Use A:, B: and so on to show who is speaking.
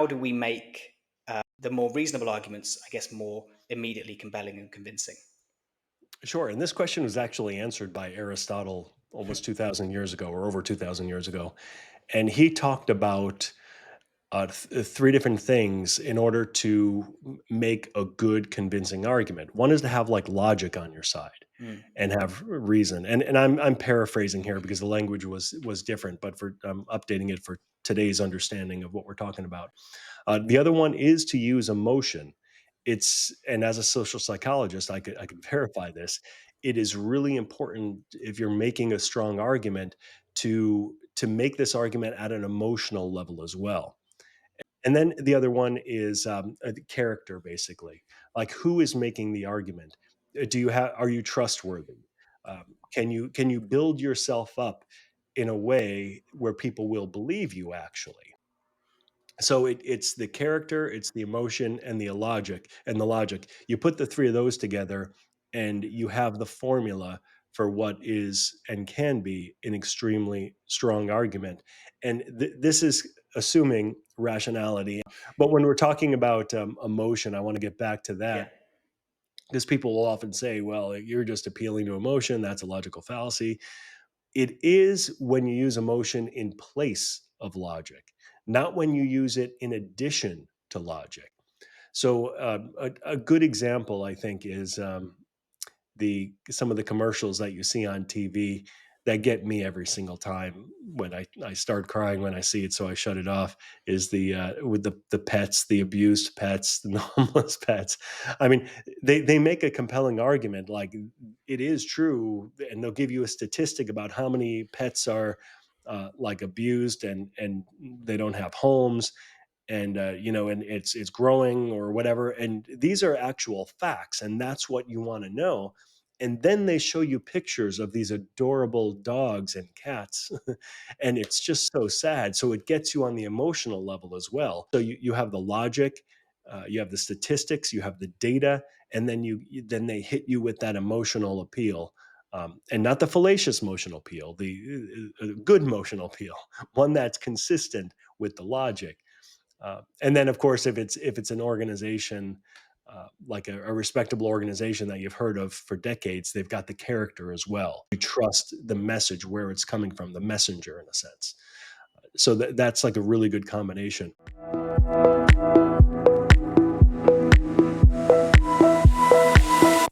A: how do we make the more reasonable arguments, I guess, more immediately compelling and convincing?
B: Sure. And this question was actually answered by Aristotle almost 2,000 years ago or over 2,000 years ago. And he talked about three different things in order to make a good, convincing argument. One is to have like logic on your side
A: Mm.
B: and have reason. And I'm paraphrasing here because the language was different, but for I'm updating it for today's understanding of what we're talking about. The other one is to use emotion. And as a social psychologist, I could verify this. It is really important if you're making a strong argument to make this argument at an emotional level as well. And then the other one is the character, basically. Like, who is making the argument? Do you have? Are you trustworthy? Can you build yourself up in a way where people will believe you? Actually, so it's the character, it's the emotion, and the logic. You put the three of those together, and you have the formula for what is and can be an extremely strong argument. And this is assuming rationality. But when we're talking about emotion, I want to get back to
A: Yeah.
B: that because people will often say, "Well, you're just appealing to emotion. That's a logical fallacy." It is when you use emotion in place of logic, not when you use it in addition to logic. So, a good example, I think, is the some of the commercials that you see on TV that get me every single time when I start crying when I see it, so I shut it off. Is the with the pets, the abused pets, the homeless pets. I mean, they make a compelling argument, like it is true, and they'll give you a statistic about how many pets are like abused and they don't have homes, and and it's growing or whatever, and these are actual facts, and that's what you want to know. And then they show you pictures of these adorable dogs and cats and it's just so sad, so it gets you on the emotional level as well. So you have the logic, you have the statistics, you have the data, and then then they hit you with that emotional appeal, and not the fallacious emotional appeal, the good emotional appeal, one that's consistent with the logic. And then, of course, if it's an organization like a respectable organization that you've heard of for decades, they've got the character as well. You trust the message where it's coming from, the messenger, in a sense. So that's like a really good combination.